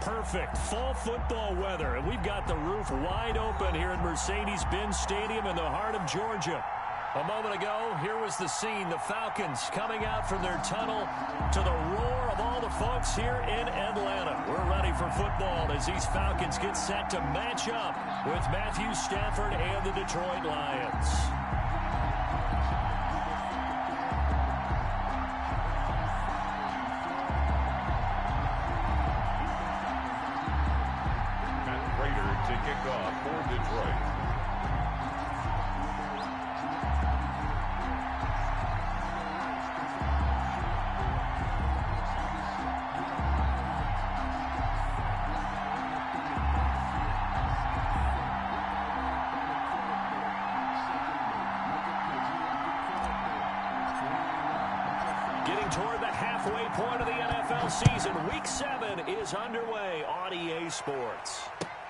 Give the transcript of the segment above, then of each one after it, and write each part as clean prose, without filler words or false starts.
perfect fall football weather, and we've got the roof wide open here at Mercedes-Benz Stadium in the heart of Georgia. A moment ago, here was the scene. The Falcons coming out from their tunnel to the roar of all the folks here in Atlanta. We're ready for football as these Falcons get set to match up with Matthew Stafford and the Detroit Lions. To kick off for Detroit. Getting toward the halfway point of the NFL season, Week 7 is underway on EA Sports.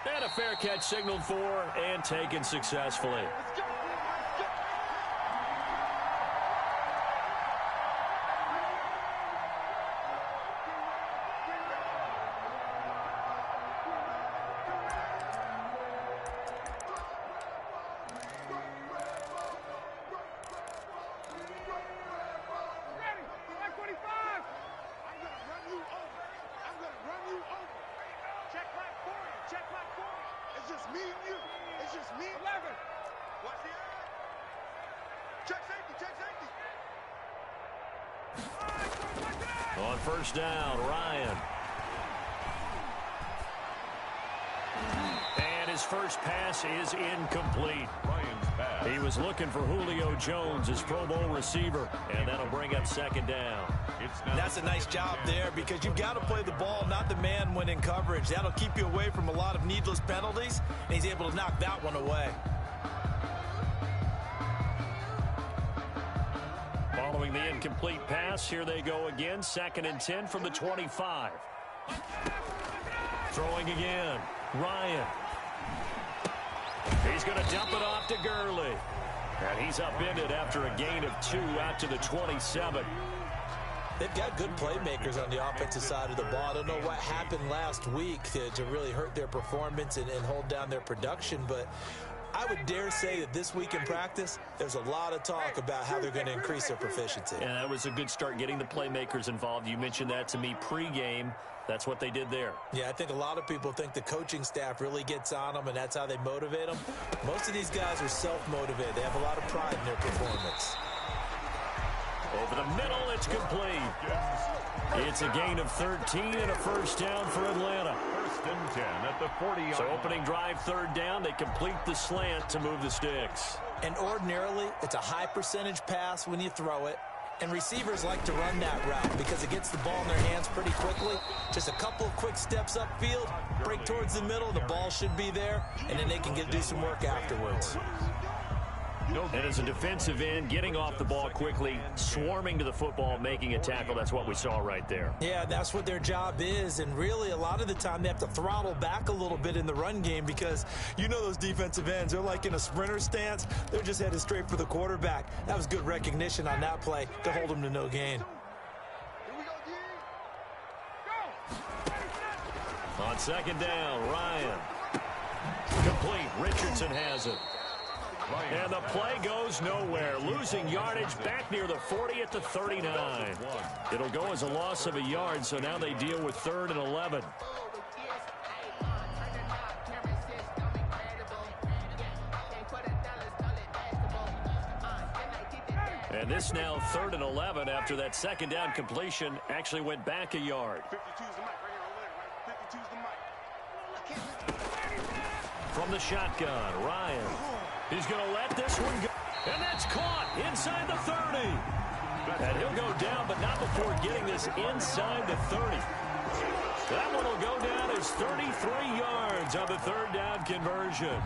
And a fair catch signaled for and taken successfully. On first down, Ryan. And his first pass is incomplete. Ryan's pass. He was looking for Julio Jones, his Pro Bowl receiver, and that'll bring up second down. That's a nice job there because you've got to play the ball, not the man when in coverage. That'll keep you away from a lot of needless penalties, and he's able to knock that one away. Following the incomplete pass, here they go again. 2nd and 10 from the 25. Throwing again. Ryan. He's going to dump it off to Gurley. And he's upended after a gain of 2 out to the 27. They've got good playmakers on the offensive side of the ball. I don't know what happened last week to really hurt their performance and hold down their production, but I would dare say that this week in practice, there's a lot of talk about how they're going to increase their proficiency. And that was a good start getting the playmakers involved. You mentioned that to me pregame. That's what they did there. Yeah, I think a lot of people think the coaching staff really gets on them, and that's how they motivate them. Most of these guys are self-motivated. They have a lot of pride in their performance. Over the middle, it's complete. It's a gain of 13 and a first down for Atlanta. 1st and 10 at the 40-yard So opening drive, 3rd down, they complete the slant to move the sticks. And ordinarily, it's a high percentage pass when you throw it. And receivers like to run that route because it gets the ball in their hands pretty quickly. Just a couple of quick steps upfield, break towards the middle, the ball should be there, and then they can do some work afterwards. And as a defensive end, getting off the ball quickly, swarming to the football, making a tackle, that's what we saw right there. Yeah, that's what their job is, and really a lot of the time they have to throttle back a little bit in the run game because you know those defensive ends, they're like in a sprinter stance. They're just headed straight for the quarterback. That was good recognition on that play to hold them to no gain. On 2nd down, Ryan. Complete. Richardson has it. And the play goes nowhere. Losing yardage back near the 40 at the 39. It'll go as a loss of a yard, so now they deal with 3rd and 11. And this now 3rd and 11 after that 2nd down completion actually went back a yard. From the shotgun, Ryan. He's going to let this one go. And that's caught inside the 30. And he'll go down, but not before getting this inside the 30. That one will go down as 33 yards on the 3rd down conversion.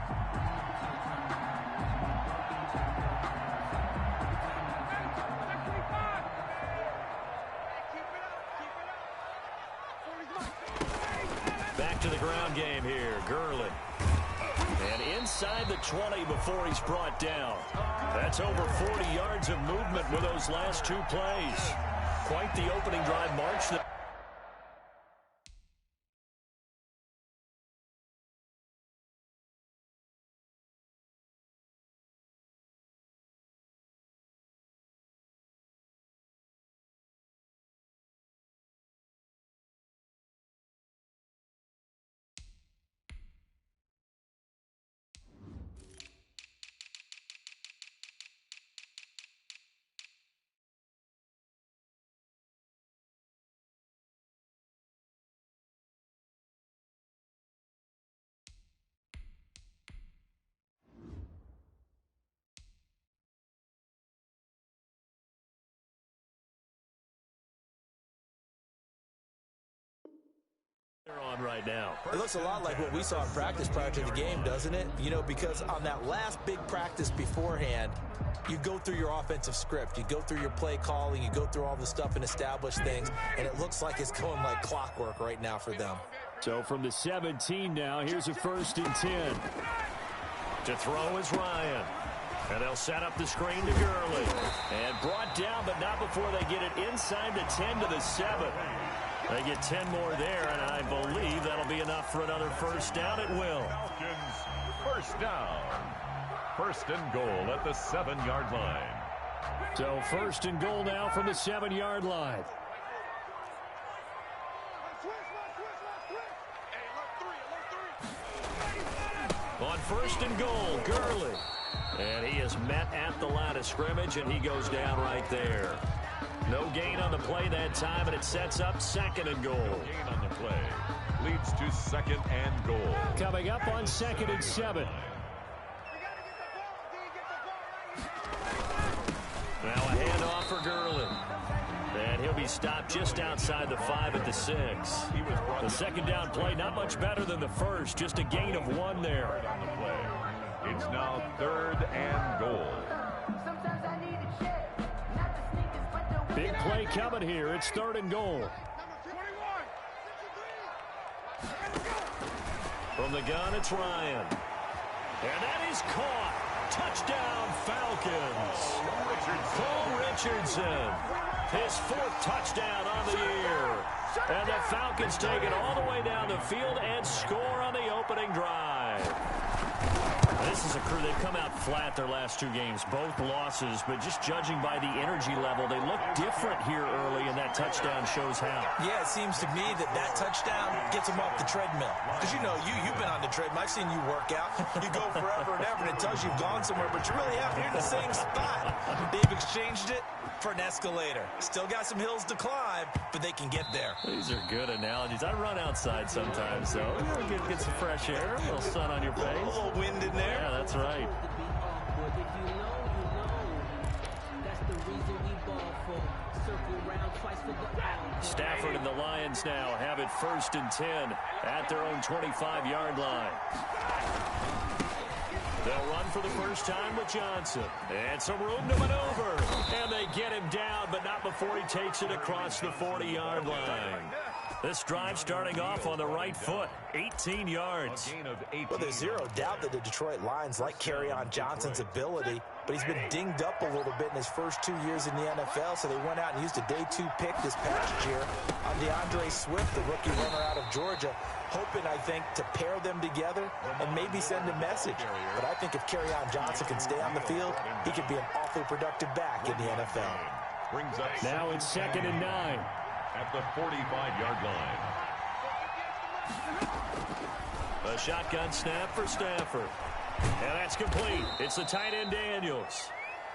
Back to the ground game here, Gurley. And inside the 20 before he's brought down. That's over 40 yards of movement with those last 2 plays. Quite the opening drive march. They're on right now. It looks a lot like what we saw in practice prior to the game, doesn't it? You know, because on that last big practice beforehand, you go through your offensive script, you go through your play calling, you go through all the stuff and establish things, and it looks like it's going like clockwork right now for them. So from the 17 now, here's a 1st and 10. To throw is Ryan. And they'll set up the screen to Gurley. And brought down, but not before they get it inside the 10 to the 7. They get 10 more there, and I believe that'll be enough for another 1st down. It will. Falcons, 1st down. 1st and goal at the 7-yard line. So 1st and goal now from the 7-yard line. On 1st and goal, Gurley. And he is met at the line of scrimmage, and he goes down right there. No gain on the play that time, and it sets up 2nd and goal. No gain on the play. Leads to 2nd and goal. Coming up on 2nd and 7. Now a handoff for Gurley. And he'll be stopped just outside the 5 at the 6. The 2nd down play, not much better than the 1st. Just a gain of 1 there. On the play. It's now 3rd and goal. Big play coming here. It's 3rd and goal. From the gun, it's Ryan. And that is caught. Touchdown, Falcons. Cole Richardson. His 4th touchdown on the year. And the Falcons take it all the way down the field and score on the opening drive. This is a crew, they've come out flat their last 2 games, both losses, but just judging by the energy level, they look different here early, and that touchdown shows how. Yeah, it seems to me that touchdown gets them off the treadmill. Because, you know, you've been on the treadmill. I've seen you work out. You go forever and ever, and it tells you you've gone somewhere, but you really haven't. You're in the same spot. They've exchanged it for an escalator. Still got some hills to climb, but they can get there. These are good analogies. I run outside sometimes, so get some fresh air, a little sun on your face. A little wind in there. Yeah, that's right. Stafford and the Lions now have it 1st and 10 at their own 25-yard line. They'll run for the first time with Johnson. And some room to maneuver. And they get him down, but not before he takes it across the 40-yard line. This drive starting off on the right foot, 18 yards. Well, there's zero doubt that the Detroit Lions like Kerryon Johnson's ability, but he's been dinged up a little bit in his first 2 years in the NFL, so they went out and used a day 2 pick this past year on DeAndre Swift, the rookie runner out of Georgia, hoping, I think, to pair them together and maybe send a message. But I think if Kerryon Johnson can stay on the field, he could be an awfully productive back in the NFL. Now it's 2nd and 9. At the 45-yard line. A shotgun snap for Stafford. And that's complete. It's the tight end Daniels.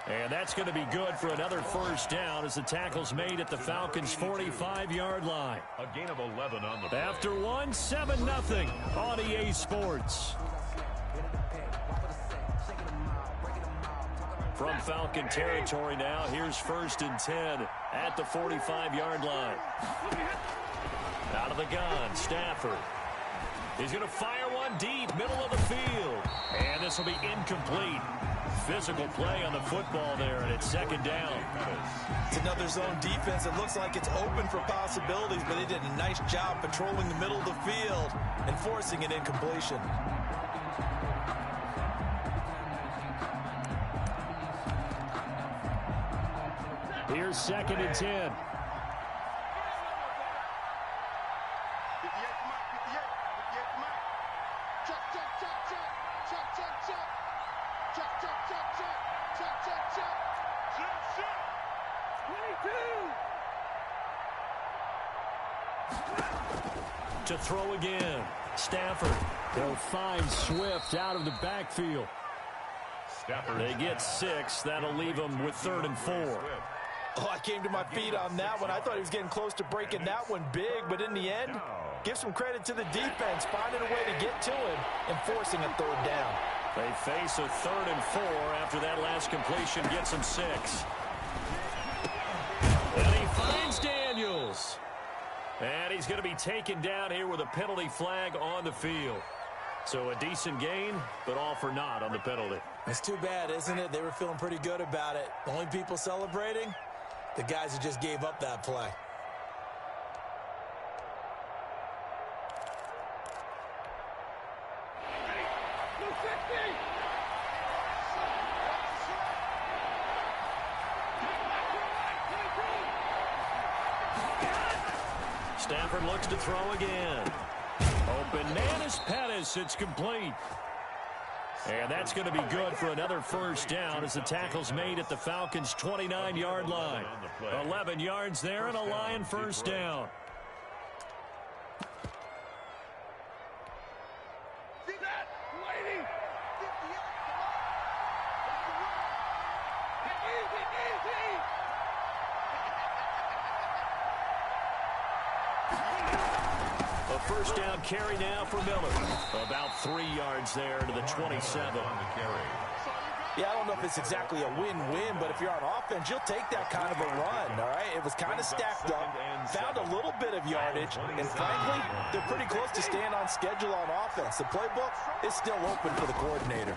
And that's going to be good for another 1st down as the tackle's made at the Falcons' 45-yard line. A gain of 11 on the play. After 1, 7-0 on EA Sports. From Falcon territory now, here's 1st and 10 at the 45-yard line. Out of the gun, Stafford. He's going to fire one deep, middle of the field. And this will be incomplete. Physical play on the football there, and it's 2nd down. It's another zone defense. It looks like it's open for possibilities, but they did a nice job patrolling the middle of the field and forcing an incompletion. Here's 2nd and 10. To throw again. Stafford. They'll find Swift out of the backfield. Stafford. They get 6. That'll leave them with 3rd and 4. Oh, I came to my feet on that one. I thought he was getting close to breaking that one big, but in the end, give some credit to the defense, finding a way to get to him and forcing a 3rd down. They face a 3rd and 4 after that last completion gets them 6. And he finds Daniels. And he's going to be taken down here with a penalty flag on the field. So a decent gain, but all for naught on the penalty. It's too bad, isn't it? They were feeling pretty good about it. The only people celebrating, the guys who just gave up that play. Stafford looks to throw again. Open man is Pettis. It's complete. And that's going to be good for another first down as the tackle's made at the Falcons' 29-yard line. 11 yards there and a Lion first down. A first down carry now for Miller. About 3 yards there to the 27. Yeah, I don't know if it's exactly a win-win, but if you're on offense, you'll take that kind of a run, all right? It was kind of stacked up, found a little bit of yardage, and frankly, they're pretty close to staying on schedule on offense. The playbook is still open for the coordinator.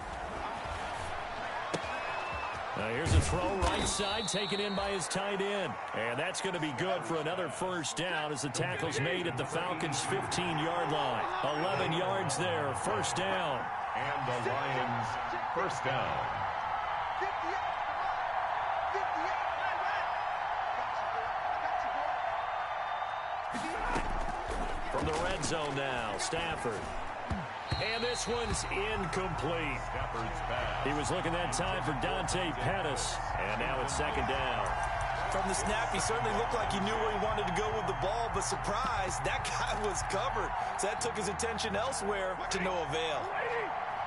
Here's a throw right side taken in by his tight end. And that's going to be good for another first down as the tackle's made at the Falcons' 15-yard line. 11 yards there, first down. And the Lions first down. From the red zone now, Stafford. And this one's incomplete. He was looking that time for Dante Pettis. And now it's second down. From the snap, he certainly looked like he knew where he wanted to go with the ball, but surprise, that guy was covered. So that took his attention elsewhere to no avail.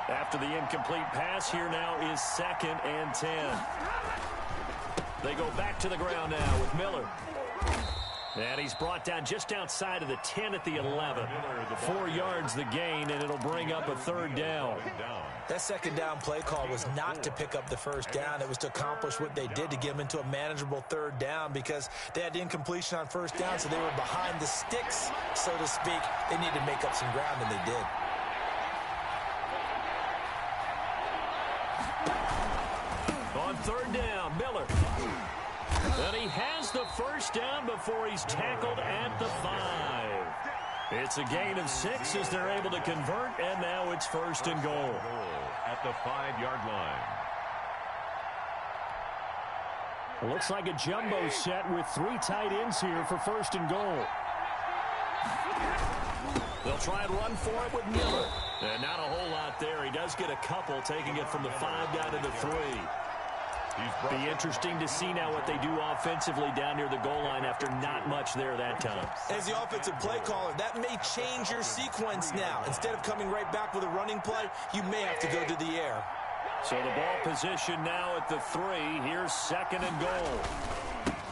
After the incomplete pass, here now is 2nd and 10. They go back to the ground now with Miller. And he's brought down just outside of the 10 at the 11. 4 yards the gain, and it'll bring up a third down. That second down play call was not to pick up the first down. It was to accomplish what they did to get them into a manageable third down because they had incompletion on first down, so they were behind the sticks, so to speak. They needed to make up some ground, and they did. On third down, Miller. And he has the first down before he's tackled at the 5. It's a gain of 6 as they're able to convert, and now it's first and goal. At the 5-yard line. It looks like a jumbo set with 3 tight ends here for first and goal. They'll try and run for it with Miller. And not a whole lot there. He does get a couple, taking it from the 5 down to the 3. Be interesting to see now what they do offensively down near the goal line after not much there that time. As the offensive play caller, that may change your sequence now. Instead of coming right back with a running play, you may have to go to the air. So the ball position now at the 3. Here's 2nd and goal.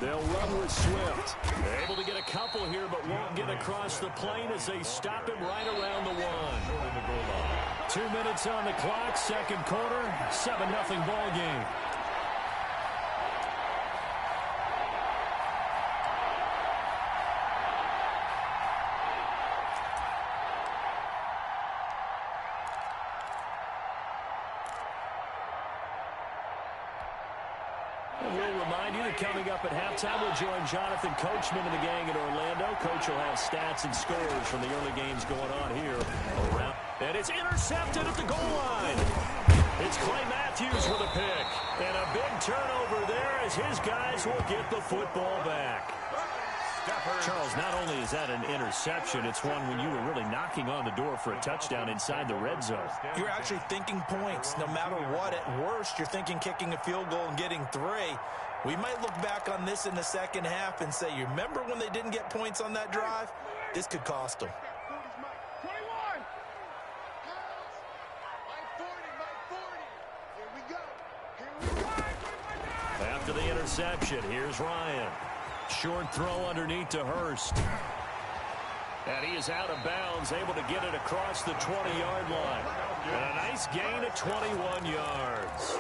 They'll run with Swift. They're able to get a couple here, but won't get across the plane as they stop him right around the 1. 2 minutes on the clock, second quarter, 7-0 ball game. Coming up at halftime, we'll join Jonathan Coachman and the gang in Orlando. Coach will have stats and scores from the early games going on here around. And it's intercepted at the goal line. It's Clay Matthews with a pick. And a big turnover there as his guys will get the football back. Charles, not only is that an interception, it's one when you were really knocking on the door for a touchdown inside the red zone. You're actually thinking points. No matter what, at worst, you're thinking kicking a field goal and getting 3. We might look back on this in the second half and say, you remember when they didn't get points on that drive? This could cost them. After the interception, here's Ryan. Short throw underneath to Hurst. And he is out of bounds, able to get it across the 20-yard line. And a nice gain of 21 yards.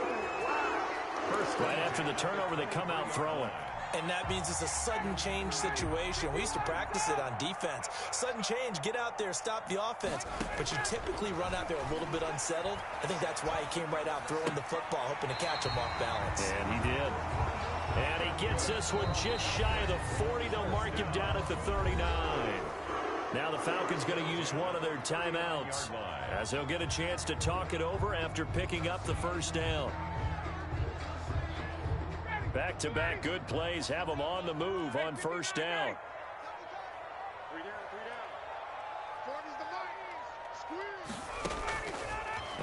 Right after the turnover, they come out throwing. And that means it's a sudden change situation. We used to practice it on defense. Sudden change, get out there, stop the offense. But you typically run out there a little bit unsettled. I think that's why he came right out throwing the football, hoping to catch him off balance. And he did. And he gets this one just shy of the 40. They'll mark him down at the 39. Now the Falcons going to use one of their timeouts as they'll get a chance to talk it over after picking up the first down. Back-to-back good plays have them on the move on first down.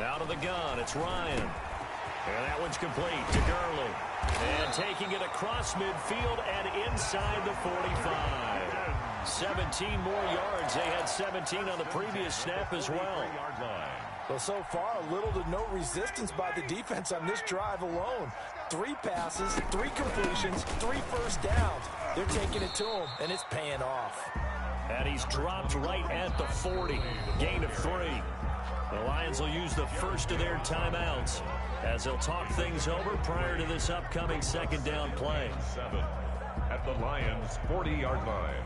Out of the gun, it's Ryan. And that one's complete to Gurley. And taking it across midfield and inside the 45. 17 more yards. They had 17 on the previous snap as well. Well, so far, little to no resistance by the defense on this drive alone. 3 passes, 3 completions, 3 first downs. They're taking it to him, and it's paying off. And he's dropped right at the 40. Gain of 3. The Lions will use the first of their timeouts as they'll talk things over prior to this upcoming second down play. 7 at the Lions' 40-yard line.